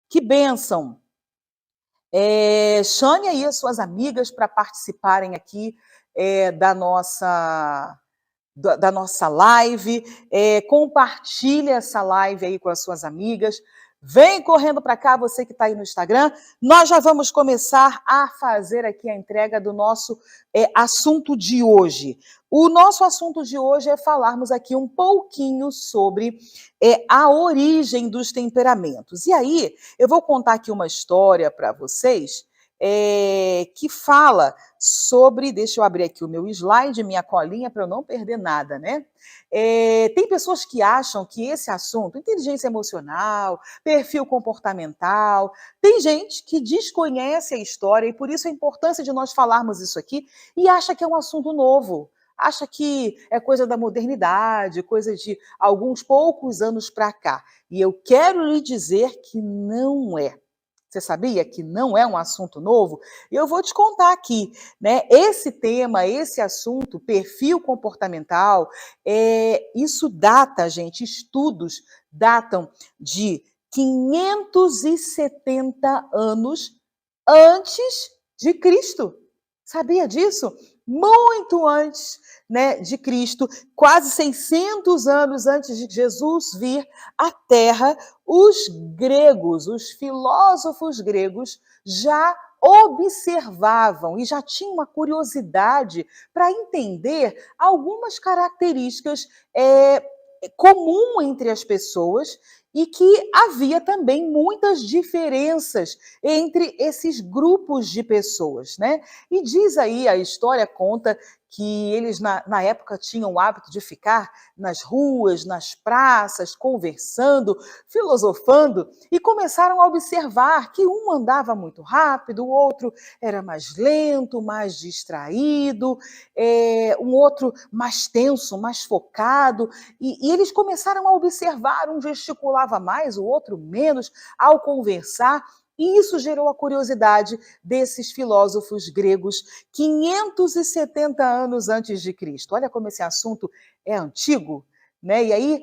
Que bênção! Chame aí as suas amigas para participarem aqui da nossa live, compartilhe essa live aí com as suas amigas. Vem correndo para cá, você que está aí no Instagram. Nós já vamos começar a fazer aqui a entrega do nosso assunto de hoje. O nosso assunto de hoje é falarmos aqui um pouquinho sobre a origem dos temperamentos. E aí, eu vou contar aqui uma história para vocês que fala sobre, deixa eu abrir aqui o meu slide, minha colinha, para eu não perder nada, né? Tem pessoas que acham que esse assunto, inteligência emocional, perfil comportamental, tem gente que desconhece a história e por isso a importância de nós falarmos isso aqui e acha que é um assunto novo. Acha que é coisa da modernidade, coisa de alguns poucos anos para cá. E eu quero lhe dizer que não é. Você sabia que não é um assunto novo? E eu vou te contar aqui, né? Esse tema, esse assunto, perfil comportamental, isso data, gente, estudos datam de 570 anos antes de Cristo. Sabia disso? Muito antes, né, de Cristo, quase 600 anos antes de Jesus vir à Terra, os gregos, os filósofos gregos, já observavam e já tinham uma curiosidade para entender algumas características comum entre as pessoas e que havia também muitas diferenças entre esses grupos de pessoas, né? E diz aí, a história conta que eles na época tinham o hábito de ficar nas ruas, nas praças, conversando, filosofando, e começaram a observar que um andava muito rápido, o outro era mais lento, mais distraído, um outro mais tenso, mais focado, e eles começaram a observar, um gesticulava mais, o outro menos, ao conversar, e isso gerou a curiosidade desses filósofos gregos 570 anos antes de Cristo. Olha como esse assunto é antigo, né? E aí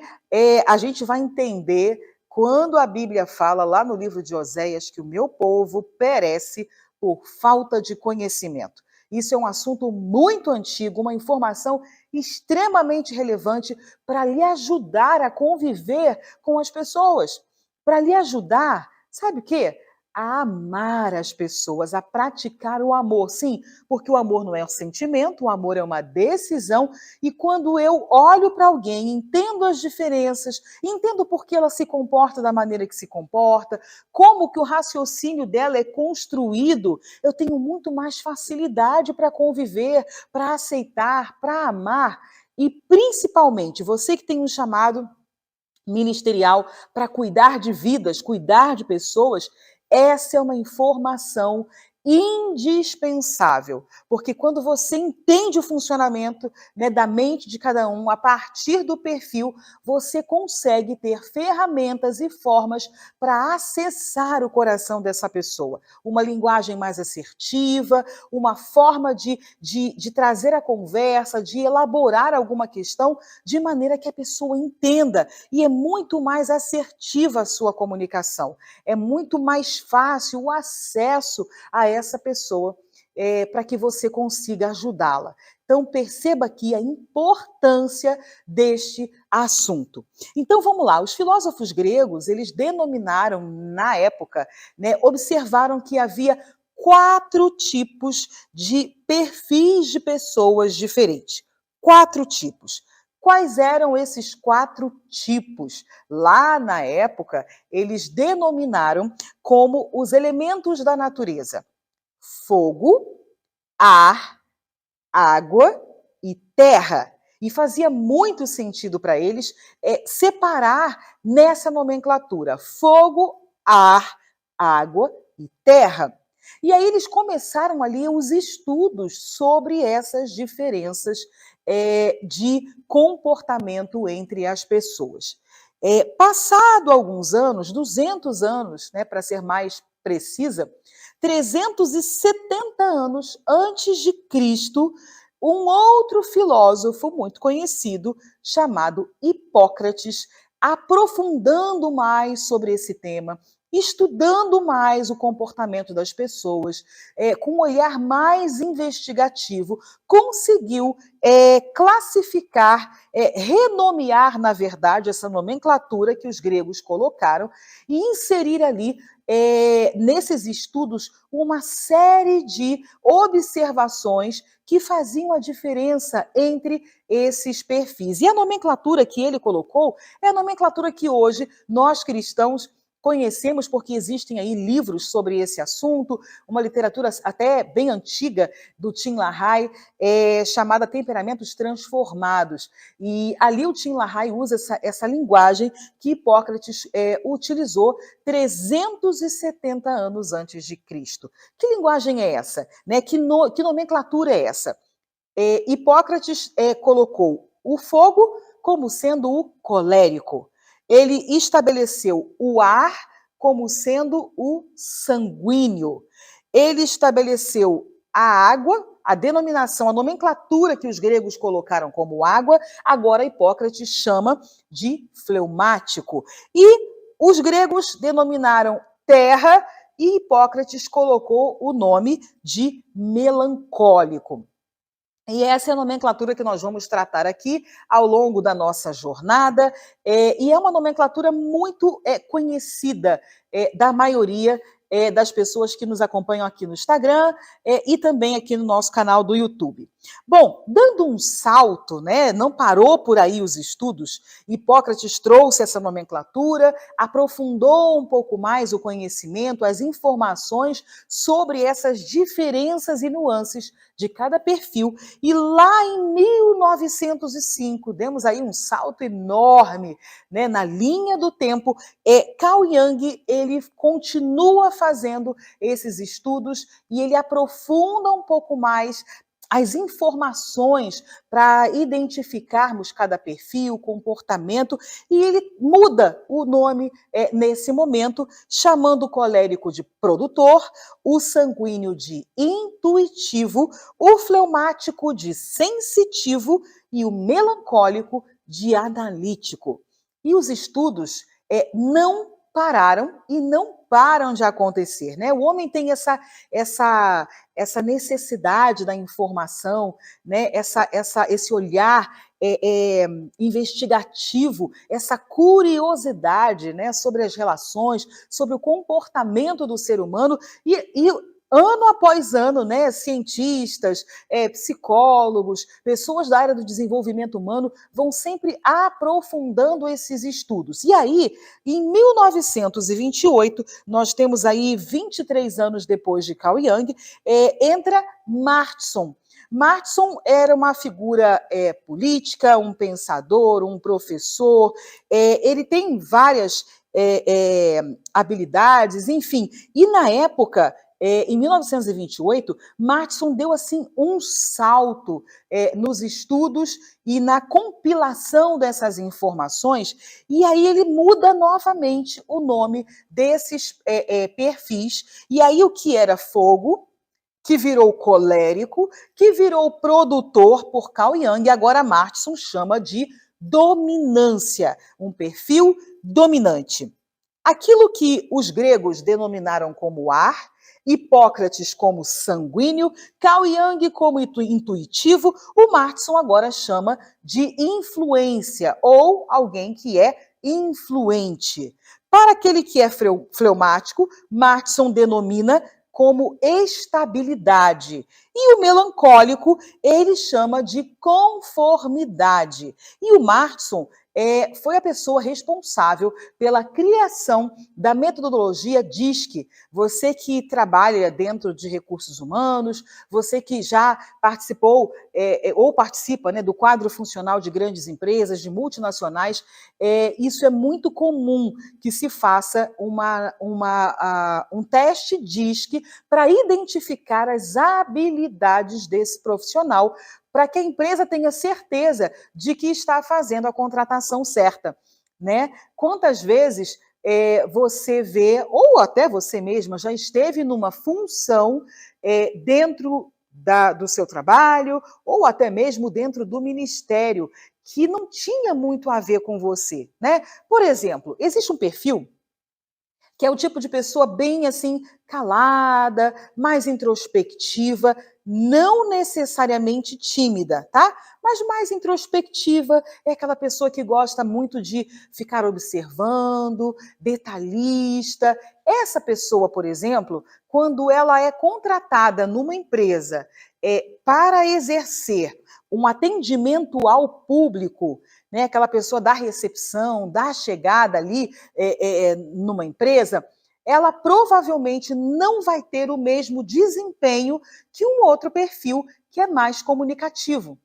a gente vai entender quando a Bíblia fala lá no livro de Oséias que o meu povo perece por falta de conhecimento. Isso é um assunto muito antigo, uma informação extremamente relevante para lhe ajudar a conviver com as pessoas, para lhe ajudar, sabe o quê? A amar as pessoas, a praticar o amor. Sim, porque o amor não é um sentimento, o amor é uma decisão. E quando eu olho para alguém, entendo as diferenças, entendo por que ela se comporta da maneira que se comporta, como que o raciocínio dela é construído, eu tenho muito mais facilidade para conviver, para aceitar, para amar. E principalmente, você que tem um chamado ministerial para cuidar de vidas, cuidar de pessoas, essa é uma informação indispensável, porque quando você entende o funcionamento, né, da mente de cada um, a partir do perfil, você consegue ter ferramentas e formas para acessar o coração dessa pessoa. Uma linguagem mais assertiva, uma forma de trazer a conversa, de elaborar alguma questão, de maneira que a pessoa entenda, e é muito mais assertiva a sua comunicação, é muito mais fácil o acesso a essa pessoa para que você consiga ajudá-la. Então, perceba aqui a importância deste assunto. Então, vamos lá. Os filósofos gregos, eles denominaram, na época, né, observaram que havia 4 tipos de perfis de pessoas diferentes. 4 tipos. Quais eram esses 4 tipos? Lá na época, eles denominaram como os elementos da natureza: fogo, ar, água e terra. E fazia muito sentido para eles separar nessa nomenclatura: fogo, ar, água e terra. E aí eles começaram ali os estudos sobre essas diferenças de comportamento entre as pessoas. Passado alguns anos, 200 anos, né, para ser mais precisa, 370 anos antes de Cristo, um outro filósofo muito conhecido, chamado Hipócrates, aprofundando mais sobre esse tema, estudando mais o comportamento das pessoas, com um olhar mais investigativo, conseguiu classificar, renomear, na verdade, essa nomenclatura que os gregos colocaram e inserir ali, nesses estudos, uma série de observações que faziam a diferença entre esses perfis. E a nomenclatura que ele colocou é a nomenclatura que hoje nós cristãos conhecemos, porque existem aí livros sobre esse assunto, uma literatura até bem antiga do Tim LaHaye, chamada Temperamentos Transformados. E ali o Tim LaHaye usa essa linguagem que Hipócrates utilizou 370 anos antes de Cristo. Que linguagem é essa? Né? Que nomenclatura é essa? Hipócrates colocou o fogo como sendo o colérico. Ele estabeleceu o ar como sendo o sanguíneo. Ele estabeleceu a água, a denominação, a nomenclatura que os gregos colocaram como água, agora Hipócrates chama de fleumático. E os gregos denominaram terra e Hipócrates colocou o nome de melancólico. E essa é a nomenclatura que nós vamos tratar aqui ao longo da nossa jornada, e é uma nomenclatura muito conhecida da maioria das pessoas que nos acompanham aqui no Instagram e também aqui no nosso canal do YouTube. Bom, dando um salto, né, não parou por aí os estudos, Hipócrates trouxe essa nomenclatura, aprofundou um pouco mais o conhecimento, as informações sobre essas diferenças e nuances de cada perfil. E lá em 1905, demos aí um salto enorme, né, na linha do tempo, Carl Jung, ele continua fazendo esses estudos e ele aprofunda um pouco mais as informações para identificarmos cada perfil, comportamento, e ele muda o nome nesse momento, chamando o colérico de produtor, o sanguíneo de intuitivo, o fleumático de sensitivo e o melancólico de analítico. E os estudos não pararam e não param de acontecer, né? O homem tem essa necessidade da informação, né? Esse olhar investigativo, essa curiosidade, né? Sobre as relações, sobre o comportamento do ser humano e ano após ano, né, cientistas, psicólogos, pessoas da área do desenvolvimento humano vão sempre aprofundando esses estudos. E aí, em 1928, nós temos aí 23 anos depois de Carl Jung, entra Martson. Martson era uma figura política, um pensador, um professor, ele tem várias habilidades, enfim, e na época, em 1928, Martson deu assim um salto nos estudos e na compilação dessas informações, e aí ele muda novamente o nome desses perfis, e aí o que era fogo, que virou colérico, que virou produtor por Carl Jung, e agora Martson chama de dominância, um perfil dominante. Aquilo que os gregos denominaram como ar, Hipócrates como sanguíneo, Carl Jung como intuitivo, o Martson agora chama de influência, ou alguém que é influente. Para aquele que é fleumático, Martson denomina como estabilidade. E o melancólico, ele chama de conformidade. E o Martson foi a pessoa responsável pela criação da metodologia DISC. Você que trabalha dentro de recursos humanos, você que já participou ou participa, né, do quadro funcional de grandes empresas, de multinacionais, isso é muito comum que se faça um teste DISC para identificar as habilidades desse profissional, para que a empresa tenha certeza de que está fazendo a contratação certa, né? Quantas vezes você vê, ou até você mesma já esteve numa função dentro do seu trabalho, ou até mesmo dentro do ministério, que não tinha muito a ver com você, né? Por exemplo, existe um perfil que é o tipo de pessoa bem assim, calada, mais introspectiva, não necessariamente tímida, tá? Mas mais introspectiva, é aquela pessoa que gosta muito de ficar observando, detalhista. Essa pessoa, por exemplo, quando ela é contratada numa empresa para exercer um atendimento ao público, né, aquela pessoa da recepção, da chegada ali numa empresa, ela provavelmente não vai ter o mesmo desempenho que um outro perfil que é mais comunicativo.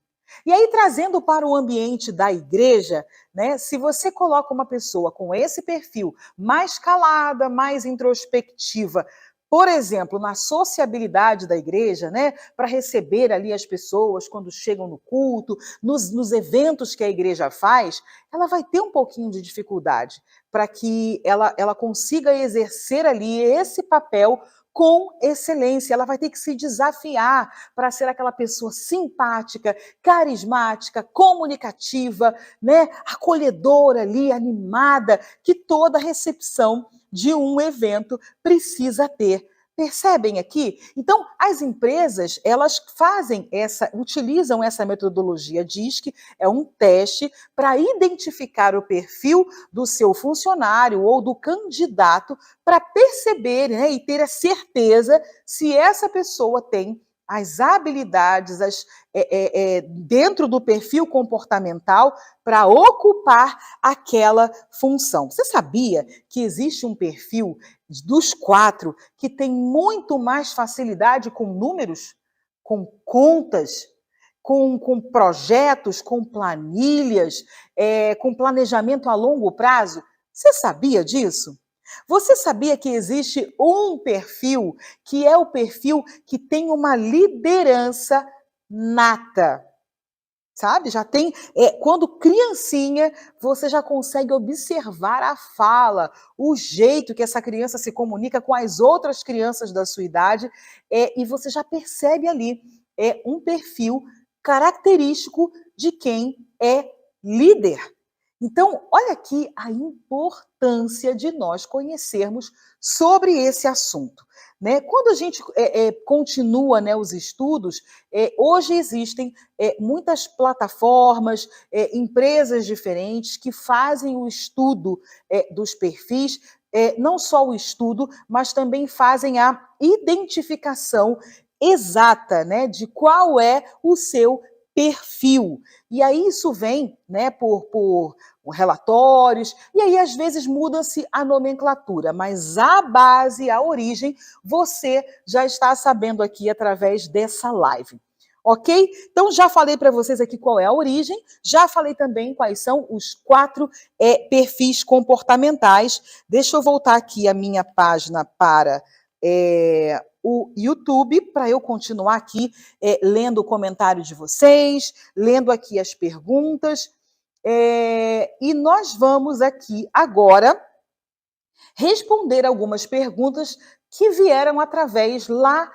E aí, trazendo para o ambiente da igreja, né, se você coloca uma pessoa com esse perfil mais calada, mais introspectiva, por exemplo, na sociabilidade da igreja, né, para receber ali as pessoas quando chegam no culto, nos eventos que a igreja faz, ela vai ter um pouquinho de dificuldade para que ela consiga exercer ali esse papel com excelência. Ela vai ter que se desafiar para ser aquela pessoa simpática, carismática, comunicativa, né, acolhedora ali, animada, que toda recepção de um evento precisa ter. Percebem aqui? Então, as empresas, elas utilizam essa metodologia DISC, é um teste para identificar o perfil do seu funcionário ou do candidato para perceber, né, e ter a certeza se essa pessoa tem as habilidades dentro do perfil comportamental para ocupar aquela função. Você sabia que existe um perfil dos 4 que tem muito mais facilidade com números, com contas, com projetos, com planilhas, com planejamento a longo prazo? Você sabia disso? Você sabia que existe um perfil que é o perfil que tem uma liderança nata? Sabe? Já tem, quando criancinha, você já consegue observar a fala, o jeito que essa criança se comunica com as outras crianças da sua idade, e você já percebe ali um perfil característico de quem é líder. Então, olha aqui a importância de nós conhecermos sobre esse assunto. Né? Quando a gente continua, né, os estudos, hoje existem muitas plataformas, empresas diferentes que fazem o estudo dos perfis, não só o estudo, mas também fazem a identificação exata, né, de qual é o seu perfil. E aí isso vem, né, por relatórios, e aí às vezes muda-se a nomenclatura, mas a base, a origem, você já está sabendo aqui através dessa live. Ok? Então, já falei para vocês aqui qual é a origem, já falei também quais são os 4 perfis comportamentais. Deixa eu voltar aqui a minha página para o YouTube, para eu continuar aqui lendo o comentário de vocês, lendo aqui as perguntas. E nós vamos aqui agora responder algumas perguntas que vieram através lá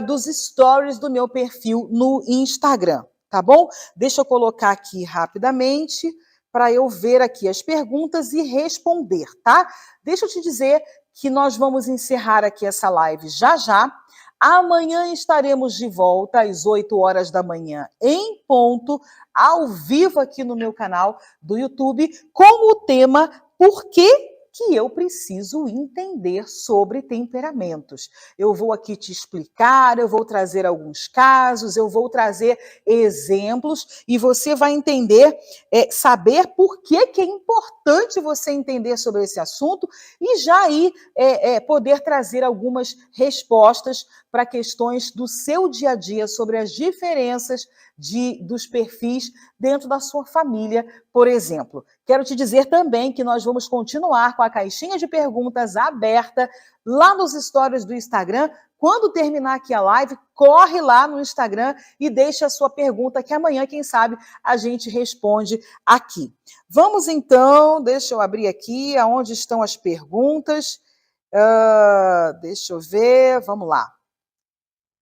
dos stories do meu perfil no Instagram, tá bom? Deixa eu colocar aqui rapidamente para eu ver aqui as perguntas e responder, tá? Deixa eu te dizer que nós vamos encerrar aqui essa live já já. Amanhã estaremos de volta às 8 horas da manhã, em ponto, ao vivo aqui no meu canal do YouTube, com o tema Por que eu preciso entender sobre temperamentos. Eu vou aqui te explicar, eu vou trazer alguns casos, eu vou trazer exemplos e você vai entender, saber por que é importante você entender sobre esse assunto e já aí poder trazer algumas respostas para questões do seu dia a dia sobre as diferenças dos perfis dentro da sua família, por exemplo. Quero te dizer também que nós vamos continuar com a caixinha de perguntas aberta lá nos stories do Instagram. Quando terminar aqui a live, corre lá no Instagram e deixa a sua pergunta, que amanhã, quem sabe, a gente responde aqui. Vamos então, deixa eu abrir aqui, aonde estão as perguntas. Deixa eu ver, vamos lá.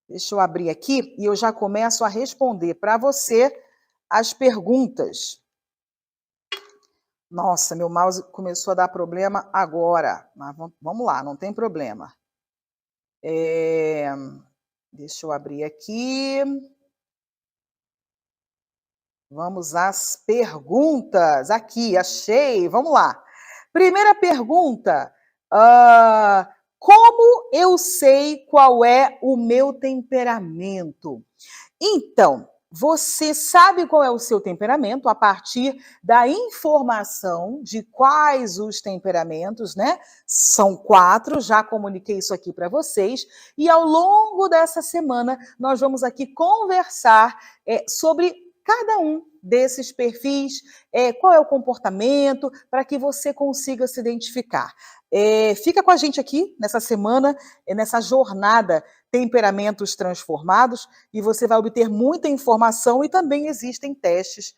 Deixa eu abrir aqui e eu já começo a responder para você as perguntas. Nossa, meu mouse começou a dar problema agora, mas vamos lá, não tem problema. Eh, Deixa eu abrir aqui. Vamos às perguntas. Aqui, achei. Vamos lá. Primeira pergunta. Como eu sei qual é o meu temperamento? Então, você sabe qual é o seu temperamento a partir da informação de quais os temperamentos, né? São 4, já comuniquei isso aqui para vocês. E ao longo dessa semana, nós vamos aqui conversar sobre cada um desses perfis, qual é o comportamento, para que você consiga se identificar. Fica com a gente aqui nessa semana, nessa jornada Temperamentos Transformados, e você vai obter muita informação e também existem testes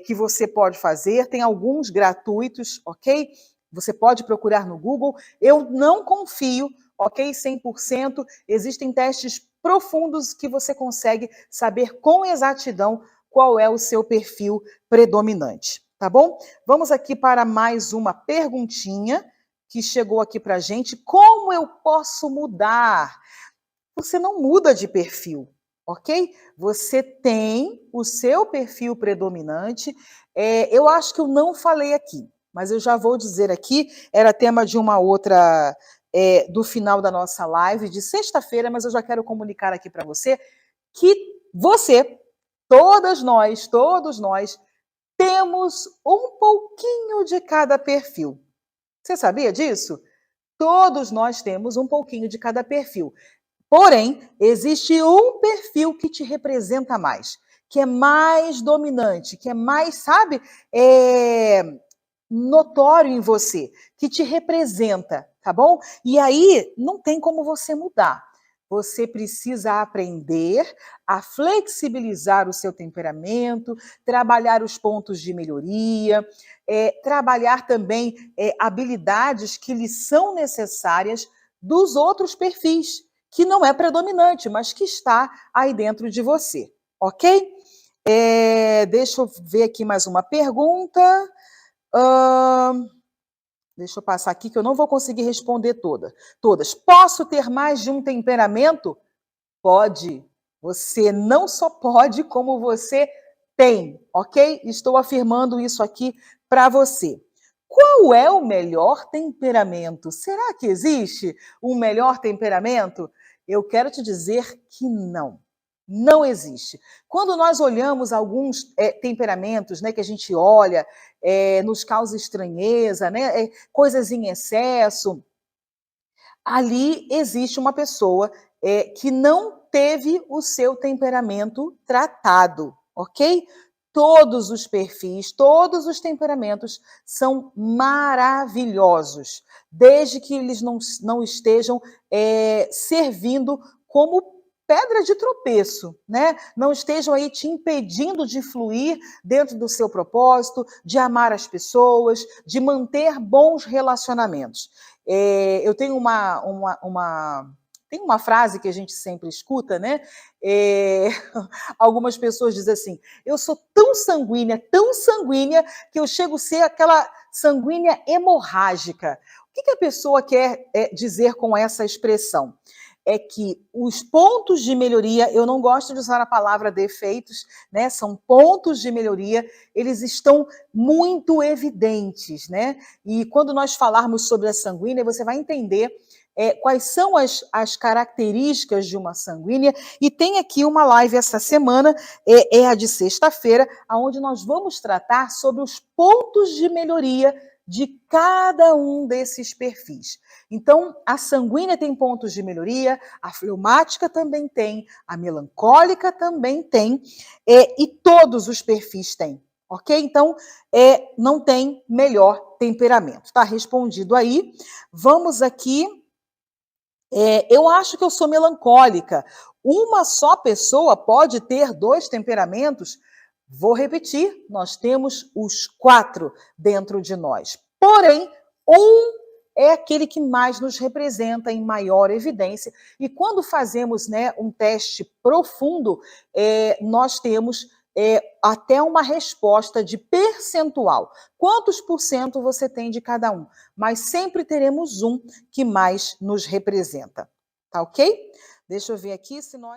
que você pode fazer, tem alguns gratuitos, ok? Você pode procurar no Google. Eu não confio, ok? 100%. Existem testes profundos que você consegue saber com exatidão qual é o seu perfil predominante, tá bom? Vamos aqui para mais uma perguntinha que chegou aqui para a gente. Como eu posso mudar? Você não muda de perfil, ok? Você tem o seu perfil predominante. Eu acho que eu não falei aqui, mas eu já vou dizer aqui, era tema de uma outra, do final da nossa live de sexta-feira, mas eu já quero comunicar aqui para você que você, todos nós, temos um pouquinho de cada perfil. Você sabia disso? Todos nós temos um pouquinho de cada perfil. Porém, existe um perfil que te representa mais, que é mais dominante, que é mais, sabe, notório em você, que te representa, tá bom? E aí não tem como você mudar. Você precisa aprender a flexibilizar o seu temperamento, trabalhar os pontos de melhoria, trabalhar também habilidades que lhe são necessárias dos outros perfis, que não é predominante, mas que está aí dentro de você, ok? Deixa eu ver aqui mais uma pergunta. Deixa eu passar aqui que eu não vou conseguir responder todas. Posso ter mais de um temperamento? Pode. Você não só pode, como você tem, ok? Estou afirmando isso aqui para você. Qual é o melhor temperamento? Será que existe um melhor temperamento? Eu quero te dizer que não. Não existe. Quando nós olhamos alguns temperamentos, né, que a gente olha, nos causa estranheza, né, coisas em excesso, ali existe uma pessoa que não teve o seu temperamento tratado, ok? Todos os perfis, todos os temperamentos são maravilhosos, desde que eles não estejam servindo como pedra de tropeço, né? Não estejam aí te impedindo de fluir dentro do seu propósito, de amar as pessoas, de manter bons relacionamentos. Eu tenho tem uma frase que a gente sempre escuta, né? Algumas pessoas dizem assim: eu sou tão sanguínea, que eu chego a ser aquela sanguínea hemorrágica. O que a pessoa quer dizer com essa expressão? É que os pontos de melhoria, eu não gosto de usar a palavra defeitos, né? São pontos de melhoria, eles estão muito evidentes, né? E quando nós falarmos sobre a sanguínea, você vai entender quais são as características de uma sanguínea. E tem aqui uma live essa semana, é a de sexta-feira, onde nós vamos tratar sobre os pontos de melhoria de cada um desses perfis. Então, a sanguínea tem pontos de melhoria, a fleumática também tem, a melancólica também tem, e todos os perfis têm, ok? Então, não tem melhor temperamento. Está respondido aí. Vamos aqui. Eu acho que eu sou melancólica. Uma só pessoa pode ter 2 temperamentos? Vou repetir, nós temos os 4 dentro de nós. Porém, um é aquele que mais nos representa em maior evidência. E quando fazemos, né, um teste profundo, nós temos até uma resposta de percentual. Quantos por cento você tem de cada um? Mas sempre teremos um que mais nos representa. Tá ok? Deixa eu ver aqui se nós...